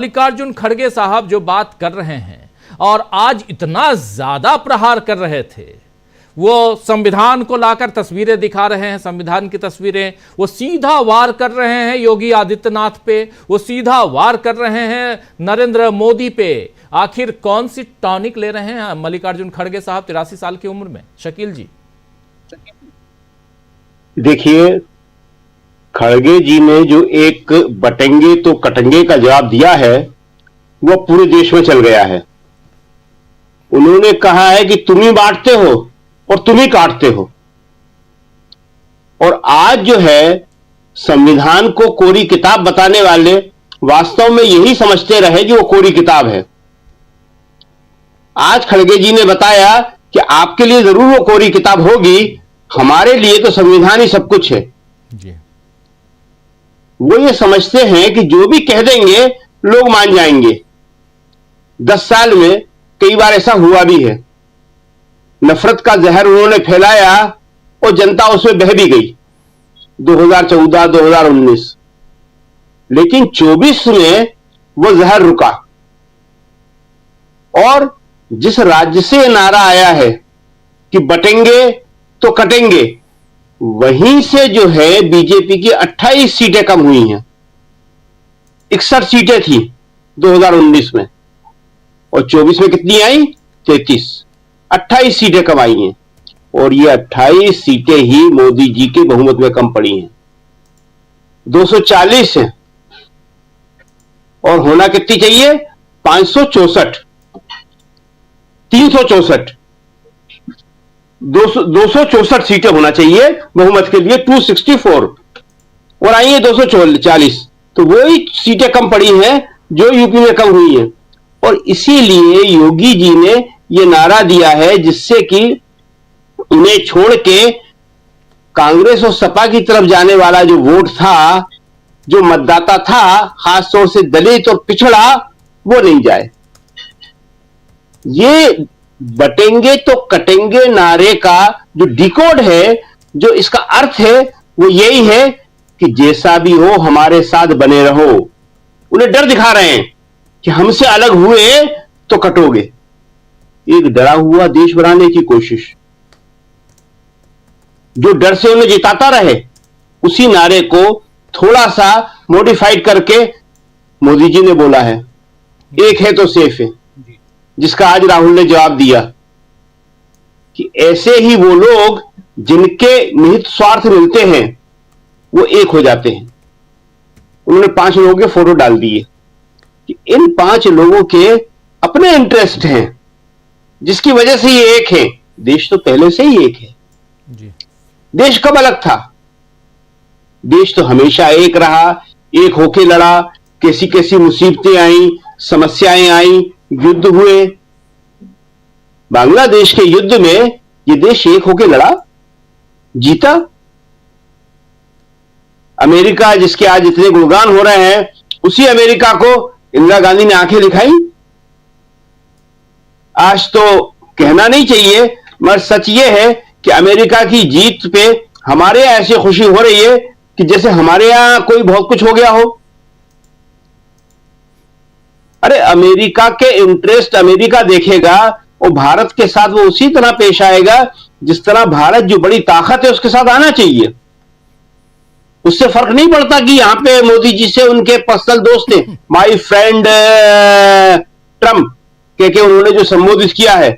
मल्लिकार्जुन खड़गे साहब जो बात कर रहे हैं और आज इतना ज्यादा प्रहार कर रहे थे, वो संविधान को लाकर तस्वीरें दिखा रहे हैं, संविधान की तस्वीरें, वो सीधा वार कर रहे हैं योगी आदित्यनाथ पे, वो सीधा वार कर रहे हैं नरेंद्र मोदी पे। आखिर कौन सी टॉनिक ले रहे हैं मल्लिकार्जुन खड़गे साहब 83 साल की उम्र में? शकील जी देखिए, खड़गे जी ने जो एक बटेंगे तो कटेंगे का जवाब दिया है वो पूरे देश में चल गया है। उन्होंने कहा है कि तुम ही बांटते हो और तुम ही काटते हो। और आज जो है संविधान को कोरी किताब बताने वाले वास्तव में यही समझते रहे कि वो कोरी किताब है। आज खड़गे जी ने बताया कि आपके लिए जरूर वो कोरी किताब होगी, हमारे लिए तो संविधान ही सब कुछ है जी। वो ये समझते हैं कि जो भी कह देंगे लोग मान जाएंगे। 10 साल में कई बार ऐसा हुआ भी है। नफरत का जहर उन्होंने फैलाया और जनता उसमें बह भी गई 2014, 2019, लेकिन 24 में वो जहर रुका। और जिस राज्य से नारा आया है कि बटेंगे तो कटेंगे, वहीं से जो है बीजेपी की 28 सीटें कम हुई हैं। 61 सीटें थी 2019 में और 24 में कितनी आई? 33। 28 सीटें कम आई हैं और ये 28 सीटें ही मोदी जी के बहुमत में कम पड़ी हैं। 240 है और होना कितनी चाहिए? 564, 364, 264 सीटें होना चाहिए बहुमत के लिए, 264, और आई है 240। तो वही सीटें कम पड़ी हैं जो यूपी में कम हुई हैं। और इसीलिए योगी जी ने यह नारा दिया है जिससे कि उन्हें छोड़ के कांग्रेस और सपा की तरफ जाने वाला जो वोट था, जो मतदाता था, खासतौर से दलित और पिछड़ा, वो नहीं जाए। ये बटेंगे तो कटेंगे नारे का जो डिकोड है, जो इसका अर्थ है, वो यही है कि जैसा भी हो हमारे साथ बने रहो। उन्हें डर दिखा रहे हैं कि हमसे अलग हुए तो कटोगे। एक डरा हुआ देश बनाने की कोशिश, जो डर से उन्हें जिताता रहे, उसी नारे को थोड़ा सा मॉडिफाइड करके मोदी जी ने बोला है, एक है तो सेफ है, जिसका आज राहुल ने जवाब दिया कि ऐसे ही वो लोग जिनके निहित स्वार्थ मिलते हैं वो एक हो जाते हैं। उन्होंने 5 लोगों के फोटो डाल दिए कि इन 5 लोगों के अपने इंटरेस्ट हैं जिसकी वजह से ये एक है। देश तो पहले से ही एक है जी। देश देश कब अलग था? देश तो हमेशा एक रहा, एक होके लड़ा। कैसी कैसी मुसीबतें आई, समस्याएं आई, युद्ध हुए। बांग्लादेश के युद्ध में ये देश एक होके लड़ा, जीता। अमेरिका, जिसके आज इतने गुणगान हो रहे हैं, उसी अमेरिका को इंदिरा गांधी ने आंखें दिखाई। आज तो कहना नहीं चाहिए, मगर सच ये है कि अमेरिका की जीत पे हमारे यहां ऐसी खुशी हो रही है कि जैसे हमारे यहां कोई बहुत कुछ हो गया हो। अरे अमेरिका के इंटरेस्ट अमेरिका देखेगा और भारत के साथ वो उसी तरह पेश आएगा जिस तरह भारत जो बड़ी ताकत है उसके साथ आना चाहिए। उससे फर्क नहीं पड़ता कि यहां पे मोदी जी से उनके पर्सनल दोस्त ने माय फ्रेंड ट्रंप कह उन्होंने जो संबोधित किया है।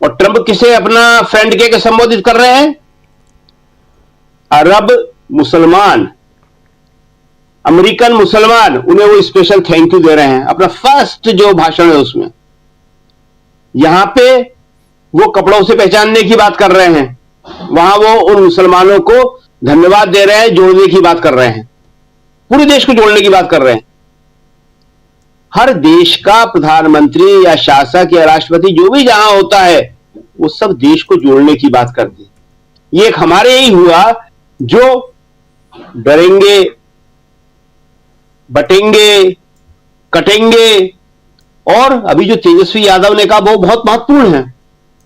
और ट्रंप किसे अपना फ्रेंड कह के संबोधित कर रहे हैं? अरब मुसलमान, अमेरिकन मुसलमान, उन्हें वो स्पेशल थैंक यू दे रहे हैं। अपना फर्स्ट जो भाषण है उसमें यहां पे वो कपड़ों से पहचानने की बात कर रहे हैं, वहां वो उन मुसलमानों को धन्यवाद दे रहे हैं, जोड़ने की बात कर रहे हैं, पूरे देश को जोड़ने की बात कर रहे हैं। हर देश का प्रधानमंत्री या शासक या राष्ट्रपति जो भी जहां होता है वो सब देश को जोड़ने की बात करते हैं। ये एक हमारे यही हुआ जो डरेंगे, बटेंगे, कटेंगे। और अभी जो तेजस्वी यादव ने कहा वो बहुत महत्वपूर्ण है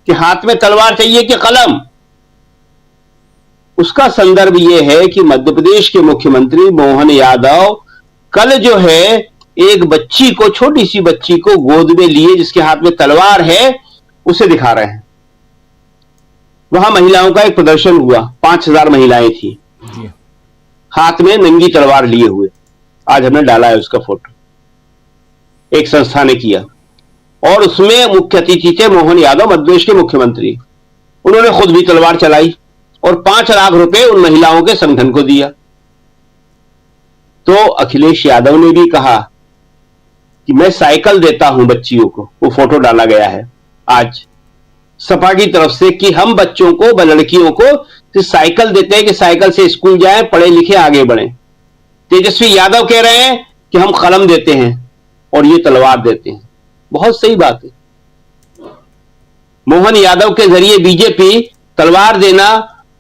कि हाथ में तलवार चाहिए कि कलम। उसका संदर्भ यह है कि मध्य प्रदेश के मुख्यमंत्री मोहन यादव कल जो है एक बच्ची को, छोटी सी बच्ची को गोद में लिए जिसके हाथ में तलवार है, उसे दिखा रहे हैं। वहां महिलाओं का एक प्रदर्शन हुआ, 5000 महिलाएं थी, हाथ में नंगी तलवार लिए हुए। आज हमने डाला है उसका फोटो, एक संस्था ने किया, और उसमें मुख्य अतिथि थे मोहन यादव, मध्य प्रदेश के मुख्यमंत्री। उन्होंने खुद भी तलवार चलाई और 5 लाख रुपए उन महिलाओं के संगठन को दिया। तो अखिलेश यादव ने भी कहा कि मैं साइकिल देता हूं बच्चियों को, वो फोटो डाला गया है आज सपा की तरफ से कि हम बच्चों को, लड़कियों को साइकिल देते हैं कि साइकिल से स्कूल जाएं, पढ़े लिखे आगे बढ़ें। तेजस्वी यादव कह रहे हैं कि हम कलम देते हैं और ये तलवार देते हैं। बहुत सही बात है। मोहन यादव के जरिए बीजेपी तलवार देना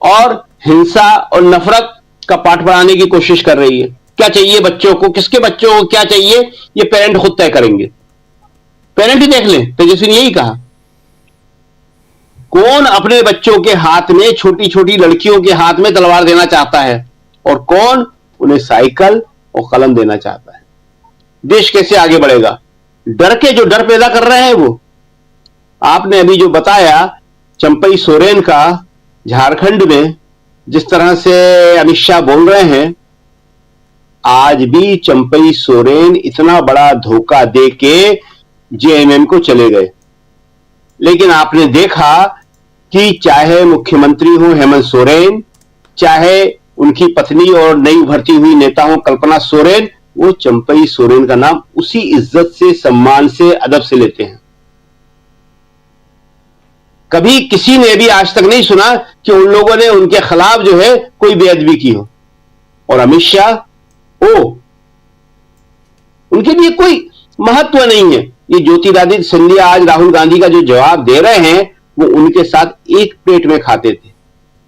और हिंसा और नफरत का पाठ पढ़ाने की कोशिश कर रही है। क्या चाहिए बच्चों को, किसके बच्चों को क्या चाहिए, ये पेरेंट खुद तय करेंगे। पेरेंट ही देख लें, तेजस्वी ने यही कहा। कौन अपने बच्चों के हाथ में, छोटी छोटी लड़कियों के हाथ में तलवार देना चाहता है और कौन उन्हें साइकिल और कलम देना चाहता है। देश कैसे आगे बढ़ेगा? डर के जो डर पैदा कर रहे हैं वो। आपने अभी जो बताया चंपई सोरेन का, झारखंड में जिस तरह से अमित शाह बोल रहे हैं, आज भी चंपई सोरेन इतना बड़ा धोखा दे के जेएमएम को चले गए। लेकिन आपने देखा कि चाहे मुख्यमंत्री हो हेमंत सोरेन, चाहे उनकी पत्नी और नई उभरती हुई नेता हो कल्पना सोरेन, वो चंपई सोरेन का नाम उसी इज्जत से, सम्मान से, अदब से लेते हैं। कभी किसी ने भी आज तक नहीं सुना कि उन लोगों ने उनके खिलाफ जो है कोई बेअदबी की हो। और अमित शाह, उनके लिए कोई महत्व नहीं है। ये ज्योतिरादित्य सिंधिया आज राहुल गांधी का जो जवाब दे रहे हैं, वो उनके साथ एक प्लेट में खाते थे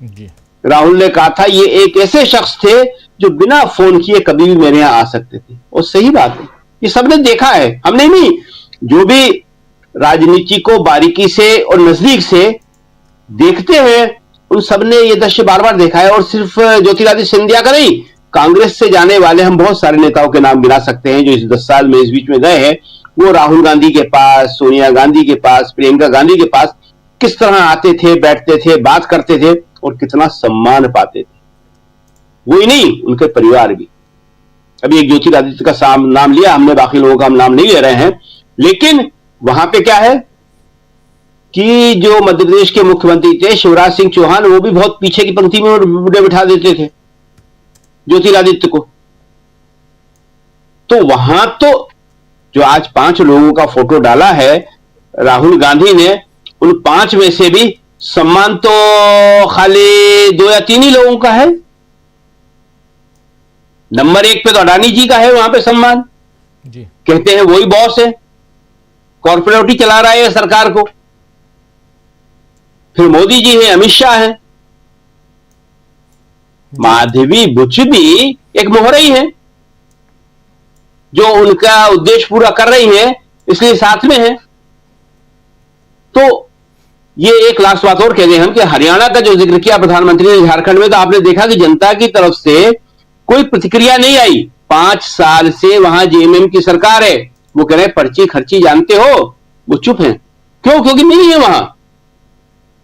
जी। राहुल ने कहा था ये एक ऐसे शख्स थे जो बिना फोन किए कभी भी मेरे यहां आ सकते थे। और सही बात है, ये सबने देखा है, हमने नहीं, जो भी राजनीति को बारीकी से और नजदीक से देखते हैं उन सबने ये दृश्य बार बार देखा है। और सिर्फ ज्योतिरादित्य सिंधिया का नहीं, कांग्रेस से जाने वाले हम बहुत सारे नेताओं के नाम गिना सकते हैं जो इस 10 साल में इस बीच में गए हैं। वो राहुल गांधी के पास, सोनिया गांधी के पास, प्रियंका गांधी के पास किस तरह आते थे, बैठते थे, बात करते थे और कितना सम्मान पाते थे। वही नहीं, उनके परिवार भी। अभी एक ज्योतिरादित्य का नाम लिया हमने, बाकी लोगों का हम नाम नहीं ले रहे हैं। लेकिन वहां पे क्या है कि जो मध्य प्रदेश के मुख्यमंत्री थे शिवराज सिंह चौहान, वो भी बहुत पीछे की पंक्ति में बिठा देते थे ज्योतिरादित्य को। तो वहां तो जो आज 5 लोगों का फोटो डाला है राहुल गांधी ने, उन 5 में से भी सम्मान तो खाली 2 या 3 ही लोगों का है। नंबर 1 पे तो अडानी जी का है वहां पे सम्मान जी। कहते हैं वही बॉस है, कॉर्पोरेट ही चला रहा है सरकार को। फिर मोदी जी है, अमित शाह है, माधवी बुच भी एक मोहरा ही है जो उनका उद्देश्य पूरा कर रही है, इसलिए साथ में है। तो ये एक लास्ट बात और कह दें हम कि हरियाणा का जो जिक्र किया प्रधानमंत्री ने झारखंड में, तो आपने देखा कि जनता की तरफ से कोई प्रतिक्रिया नहीं आई। 5 साल से वहां जेएमएम की सरकार है, वो कह रहे हैं पर्ची खर्ची जानते हो, वो चुप हैं। क्यों? क्योंकि नहीं है वहां।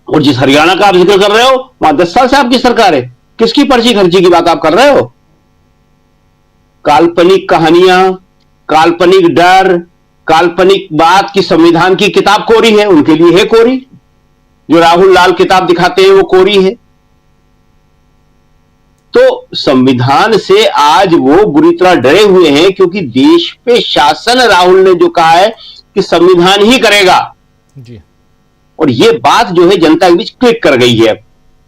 और जिस हरियाणा का आप जिक्र कर रहे हो वहां 10 साल से आपकी सरकार है, किसकी पर्ची खर्ची की बात आप कर रहे हो? काल्पनिक कहानियां, काल्पनिक डर, काल्पनिक बात की संविधान की किताब कोरी है, उनके लिए है कोरी। जो राहुल लाल किताब दिखाते हैं वो कोरी है। तो संविधान से आज वो बुरी तरह डरे हुए हैं क्योंकि देश पे शासन राहुल ने जो कहा है कि संविधान ही करेगा जी। और ये बात जो है जनता के बीच क्लिक कर गई है।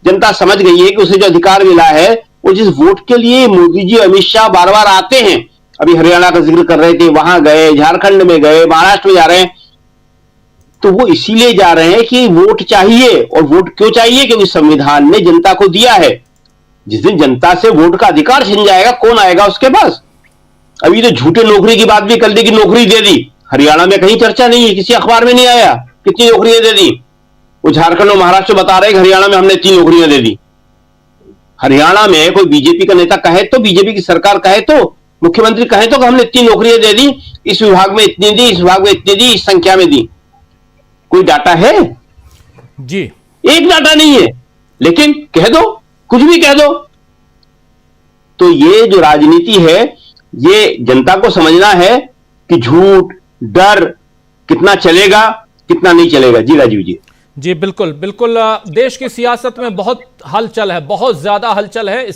जनता समझ गई है कि उसे जो अधिकार मिला है, वो जिस वोट के लिए मोदी जी, अमित शाह बार बार आते हैं, अभी हरियाणा का जिक्र कर रहे थे, वहां गए, झारखंड में गए, महाराष्ट्र में जा रहे हैं, तो वो इसीलिए जा रहे हैं कि वोट चाहिए। और वोट क्यों चाहिए? क्योंकि संविधान ने जनता को दिया है। जिस दिन जनता से वोट का अधिकार छिन जाएगा, कौन आएगा उसके पास? अभी तो झूठे नौकरी की बात भी कर दी कि नौकरी दे दी, हरियाणा में कहीं चर्चा नहीं है, किसी अखबार में नहीं आया कितनी नौकरियां दे दी। वो झारखंड और महाराष्ट्र बता रहे हैं हरियाणा में हमने 3 नौकरियां दे दी। हरियाणा में कोई बीजेपी का नेता कहे तो, बीजेपी की सरकार कहे तो मुख्यमंत्री कहें तो कि हमने इतनी नौकरियां दे दी, इस विभाग में इतनी दी, इस विभाग में इतनी दी, इस संख्या में दी। कोई डाटा है? जी, एक डाटा नहीं है। लेकिन कह दो, कुछ भी कह दो। तो ये जो राजनीति है, ये जनता को समझना है कि झूठ, डर कितना चलेगा, कितना नहीं चलेगा। जी राजीव जी। जी बिल्कुल बिल्कुल। देश की सियासत में बहुत हलचल है, बहुत ज्यादा हलचल है, इसलिए